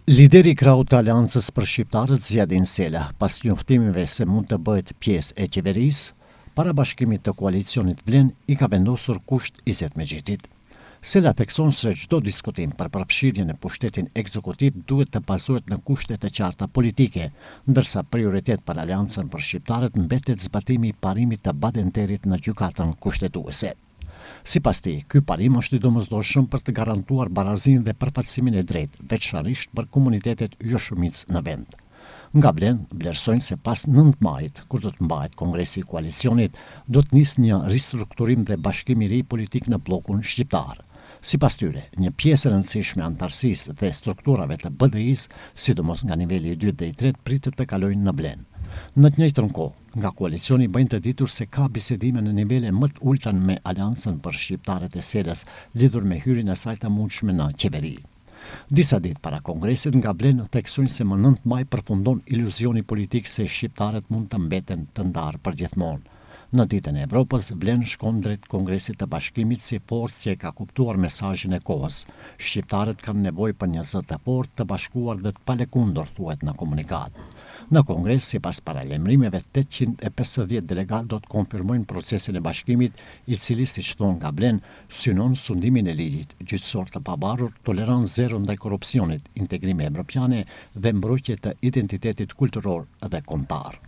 Lideri krau të Aleancës për Shqiptarët Zjadin Sela, pas njoftimeve se mund të bëhet pjesë e qeverisë, para bashkimit të koalicionit Vlen i ka vendosur kusht Izet Megjitit. Sela thekson se çdo diskutim për përfshirjen e pushtetin ekzekutiv duhet të bazohet në kushte të qarta politike, ndërsa prioritet për Aleancën për Shqiptarët mbetet zbatimi i parimit të badenterit në gjykatën kushtetuese. Sipas tij, ky parim është i domosdoshëm për të garantuar barazinë dhe përfaqësimin e drejtë, veçanërisht për komunitetet jo shumicë në vend. Nga Vlen vlerësojnë se pas 9 majit, kur do të mbahet kongresi i koalicionit, do të nisë një ristrukturim dhe bashkim i ri politik në bllokun shqiptar. Sipas tyre, një pjesë e rëndësishme e antarësisë dhe strukturave të BDI-s, sidomos nga niveli i 2 dhe i 3, pritet të kalojnë në Vlen. Në të njëjtën kohë, nga koalicioni bëjnë të ditur se ka bisedime në nivele më të ulta me Aleancën për Shqiptarët e Selës lidhur me hyrjen e saj të mundshme në qeveri. Disa ditë para kongresit nga Vlen theksojnë se më 9 maj përfundon iluzioni politik se shqiptarët mund të mbeten të ndarë përgjithmonë. Në ditën e Evropës, Vlen shkon drejt Kongresit të Bashkimit si forcë që e ka kuptuar mesazhin e kohës. Shqiptarët kanë nevojë për një zë të fortë, të bashkuar dhe të palëkundur, thuhet në komunikat. Në Kongres, sipas paralajmërimeve, 850 delegatë do të konfirmojnë procesin e bashkimit, i cili, siç thon nga Vlen, synon sundimin e ligjit gjyqësor të pavarur, tolerancë zero ndaj korrupsionit, integrime evropiane dhe mbrojtje të identitetit kulturor dhe kombëtar.